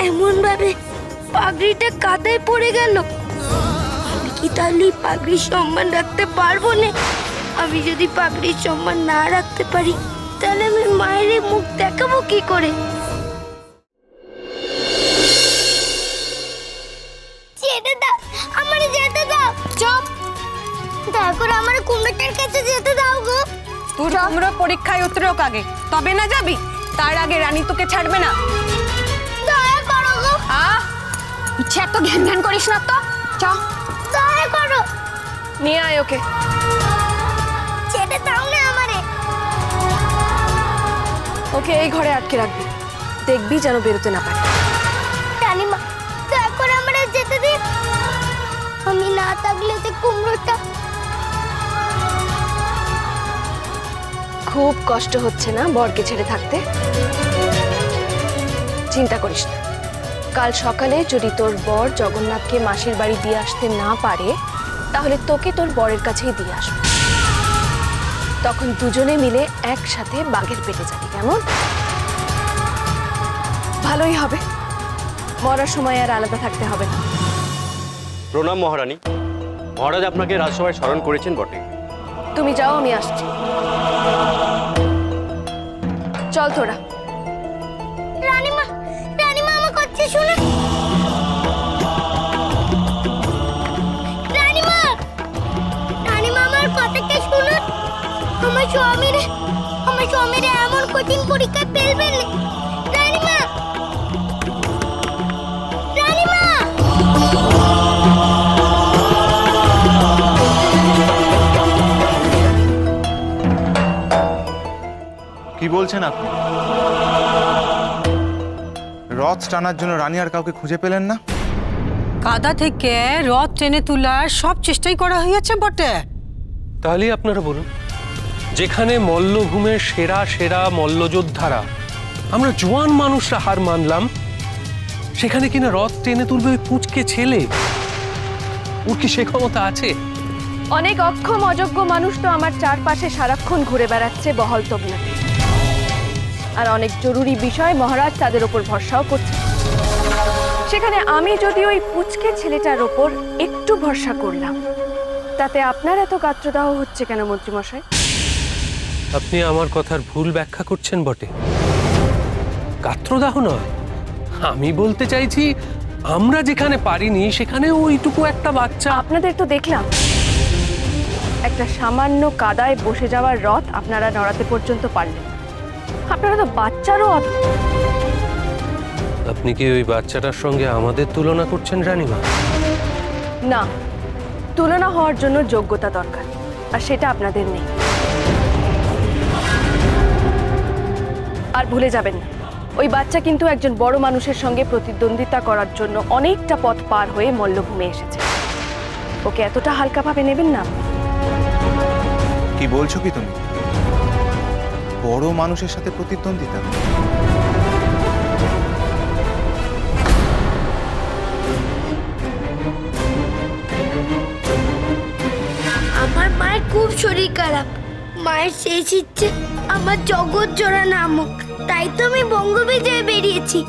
এমন ভাবে পাগড়িটা কাদায় পড়ে গেল, আমি কি তাহলে পাগড়ির সম্মান রাখতে পারবো না? আমি যদি পাগড়ির সম্মান না রাখতে পারি তাহলে আমি মায়ের মুখ দেখাবো কি করে? যেতে দাও, আমারে যেতে দাও। চুপ, দয়া করে আমার কুমড়োটার কাছে যেতে দাও গো। তুই কুমড়ো পরীক্ষায় উত্তরক আগে, তবে না যাবি। তার আগে রানী তোকে ছাড়বে না। দয়া করো গো। ইচ্ছে এত ঘ্যান ঘ্যান করিস না তো। চ, দয়া করো। নিয়ে আয় ওকে। ছেড়ে দাও না আমারে। ওকে এই ঘরে আটকে রাখবি, দেখবি যেন বেরোতে না পারে। রানীমা, দয়া করে আমারে যেতে দিন। আমি না থাকলে যে কুমড়োটা। খুব কষ্ট হচ্ছে না বরকে ছেড়ে থাকতে? চিন্তা করিস না, কাল সকালে যদি তোর বর জগন্নাথকে মাসির বাড়ি দিয়ে আসতে না পারে তাহলে তোকে তোর বরের কাছেই দিয়ে আসবে। তখন দুজনে মিলে একসাথে বাঘের পেটে যাবি, কেমন? ভালোই হবে, মরার সময় আর আলাদা থাকতে হবে না। প্রণাম মহারানী। মহারাজ আপনাকে রাজসভায় স্মরণ করেছেন বটে। তুমি যাও, আমি আসছি। চল তোরা। রানীমা, রানীমা আমার কথা শুনে। রানীমা, রানীমা আমার কথাটা শুনুন। আমার স্বামীরে এমন কঠিন পরীক্ষা ফেলবেন। রানীমা, রানীমা। কি বলছেন আপনি? রথ টানার জন্য রানী আর কাউকে খুঁজে পেলেন না? কাদা থেকে রথ টেনে তোলার সব চেষ্টাই করা হয়েছে বটে। তাহলে আপনারা বলুন, যেখানে মল্লভূমের সেরা সেরা মল্লযোদ্ধারা আমরা জোয়ান মানুষরা হার মানলাম, সেখানে কিনা রথ টেনে তুলবে ওই পুচকে ছেলে? ওর কি সে ক্ষমতা আছে? অনেক অক্ষম অযোগ্য মানুষ তো আমার চারপাশে সারাক্ষণ ঘুরে বেড়াচ্ছে বহল তবলাতে। আর অনেক জরুরি বিষয় মহারাজ তাদের ওপর ভরসাও করছে। সেখানে আমি যদি ওই পুচকে ছেলেটার ওপর একটু ভরসা করলাম, তাতে আপনার এত গাত্রদাহ হচ্ছে কেন মন্ত্রীমশাই? আপনি আমার কথার ভুল ব্যাখ্যা করছেন বটে। গাত্রদাহ নয়, আমি বলতে চাইছি আমরা যেখানে পারিনি সেখানে ওইটুকু একটা বাচ্চা। আপনাদের তো দেখলাম একটা সামান্য কাদায় বসে যাওয়ার রথ আপনারা নড়াতে পর্যন্ত পারলেন। আপনারা তো বাচ্চারও আপনি কি ওই বাচ্চাটার সঙ্গে আমাদের তুলনা করছেন রানীমা? না, তুলনা হওয়ার জন্য যোগ্যতা দরকার, আর সেটা আপনাদের নেই। আর ভুলে যাবেন না, ওই বাচ্চা কিন্তু একজন বড় মানুষের সঙ্গে প্রতিদ্বন্দ্বিতা করার জন্য অনেকটা পথ পার হয়ে মল্লভূমে এসেছে। ওকে এতটা হালকাভাবে নেবেন না। কি বলছো কি তুমি? বড় মানুষের সাথে প্রতিদ্বন্দ্বিতা? আমার মায়ের খুব শরীর খারাপ। মায়ের শেষ ইচ্ছে আমার জগৎ জোড়া নাম হোক, তাই তো আমি বঙ্গবিজয়ে বেরিয়েছি।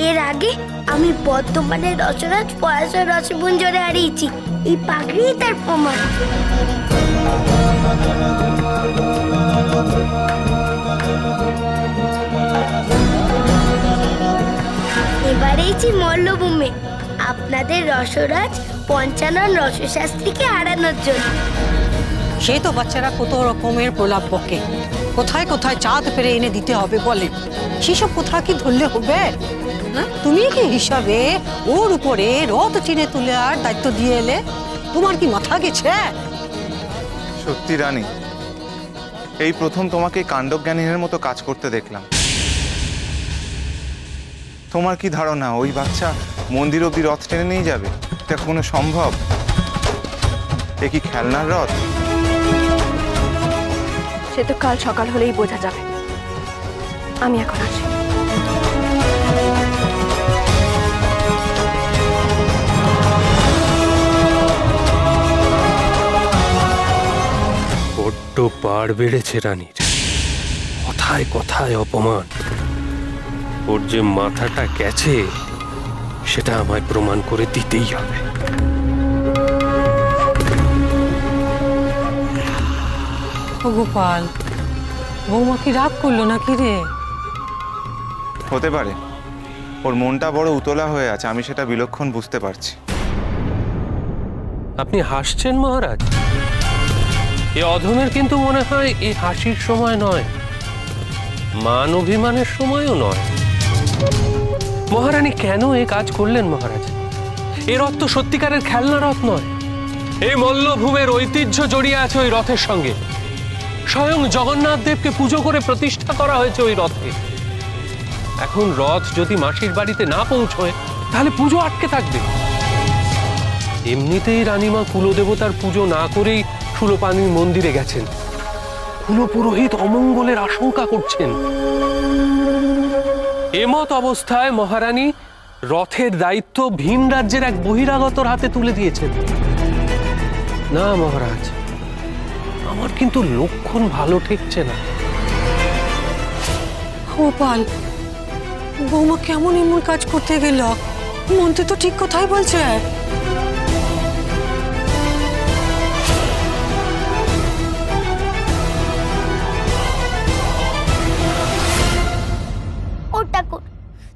এর আগে আমি বর্তমানে রসরাজ পয়াসর রসমঞ্জরে হারিয়েছি। এই পাগড়ি তার প্রমাণ। এবারেইছি মল্লভূমে আপনাদের রসরাজ পঞ্চানন রসশাস্ত্রীকে হারানোর জন্য। সে তো বাচ্চারা কত রকমের প্রলাপ বকে, কোথায় কোথায় চাঁদ পেরে এনে দিতে হবে বলে। সেসব কোথা কি ধরলে হবে? তুমি কি হিসাবে ওর উপরে রথ টেনে তুলে আর দায়িত্ব দিয়ে এলে? তোমার কি মাথা গেছে? সত্যি রানী, এই প্রথম তোমাকে কাণ্ডজ্ঞানীর মতো কাজ করতে দেখলাম। তোমার কি ধারণা ওই বাচ্চা মন্দির অব্দি রথ টেনে নিয়ে যাবে? এটা কোনো সম্ভব? এ কি খেলনার রথ? সে তো কাল সকাল হলেই বোঝা যাবে। আমি এখন আসি। বড্ড পাড় বেড়েছে রানীর, কথায় কথায় অপমান। ওর যে মাথাটা গেছে সেটা আমায় প্রমাণ করে দিতেই হবে। ও গোপাল, বৌমা কি রাগ করলো নাকি রে? হতে পারে, ওর মনটা বড় উতলা হয়ে আছে, আমি সেটা বিলক্ষণ বুঝতে পারছি। আপনি হাসছেন মহারাজ? এ অধমের কিন্তু মনে হয় এ হাসির সময় নয়, মান অভিমানের সময়ও নয়। মহারানী কেন এ কাজ করলেন মহারাজ? এ রথ তো সত্যিকারের খেলনা রথ নয়। এই মল্লভূমের ঐতিহ্য জড়িয়ে আছে ওই রথের সঙ্গে। স্বয়ং জগন্নাথ দেবকে পুজো করে প্রতিষ্ঠা করা হয়েছে ওই রথে। এখন রথ যদি মাসির বাড়িতে না পৌঁছয় তাহলে পুজো আটকে থাকবে। এমনিতেই রানীমা কুলদেবতার পুজো না করেই সুলোপানির মন্দিরে গেছেন। কুলপুরোহিত অমঙ্গলের আশঙ্কা করছেন। এমত অবস্থায় মহারানী রথের দায়িত্ব ভিন রাজ্যের এক বহিরাগতর হাতে তুলে দিয়েছেন। না মহারাজ, আমার কিন্তু লক্ষণ ভালো ঠেকছে না। গোপাল, বৌমা কেমন এমন কাজ করতে গেল? মন্ত্রী তো ঠিক কথাই বলছে। ও ঠাকুর,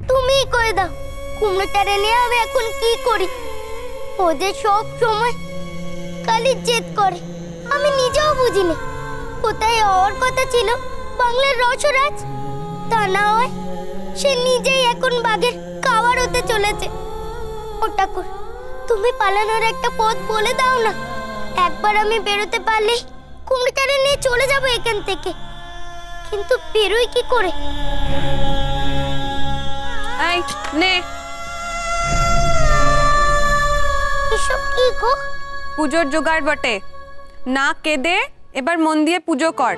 তুমিই করে দাও, কুমড়োটারে নিয়ে আমি এখন কি করি? ও যে সব সময় খালি জেদ করে, আমি নিজেও বুঝিনি। কোথায় ওর কথা ছিল বাংলার রসরাজ, তা না হয় সে নিজেই এখন বাঘের খাবার হতে চলেছে। ও ঠাকুর, তুমি পালানোর একটা পথ বলে দাও না। একবার আমি বেরোতে পারলেই কুমড়োটারে নিয়ে চলে যাব এখান থেকে, কিন্তু বেরোই কি করে? এই নে, এসব কি গো? পুজোর জোগাড় বটে। না কেঁদে এবার মন দিয়ে পুজো কর।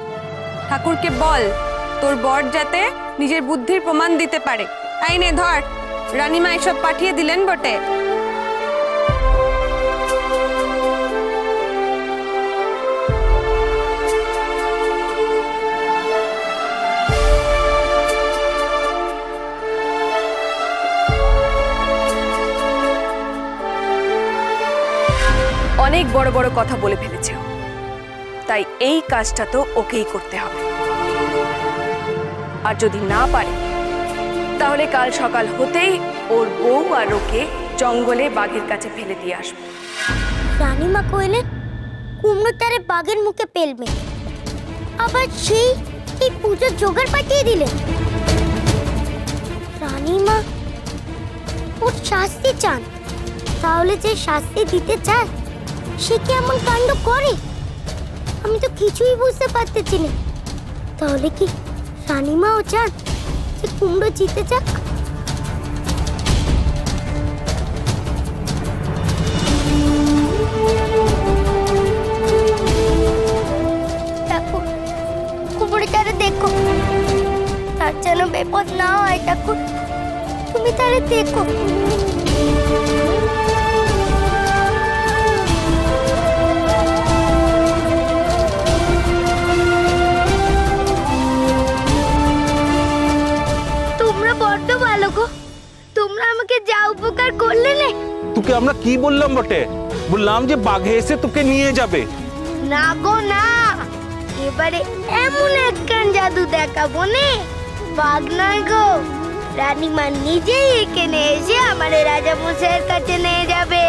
ঠাকুরকে বল তোর বর যাতে নিজের বুদ্ধির প্রমাণ দিতে পারে। এই নে ধর, রানীমা এসব পাঠিয়ে দিলেন বটে। অনেক বড় বড় কথা বলে ফেলেছে, তাই এই কাজটা তো ওকেই করতে হবে। আর যদি না পারে তাহলে কাল সকাল হতেই ওর বউ আর ওকে জঙ্গলে বাঘের কাছে ফেলে দিয়ে আসবে। রানীমা কইলেন কুমড়োটারে বাঘের মুখে ফেলবে, আবার সেই এই পুজোর জোগাড় পাঠিয়ে দিলেন। রানীমা ওর শাস্তি চান, তাহলে যে শাস্তি দিতে চায় সে কি এমন কাণ্ড করে? আমি তো কিছুই বুঝতে পারতেছি না। তাহলে কি রানীমাও চান যে কুমড়ো জিতে যাক? ঠাকুর, কুমড়োটারে দেখো, তার যেন বিপদ না হয়। ঠাকুর, তুমি তারে দেখো। তোমরা আমাকে যা উপকার করলে না। তোকে আমরা কি বললাম বটে? বললাম যে বাঘে এসে তোকে নিয়ে যাবে। না গো না, এবারে এমন একখান জাদু দেখাবো নে, বাঘ নয় গো, রানীমা নিজেই এখানে এসে আমার রাজা মশাইয়ের কাছে নিয়ে যাবে।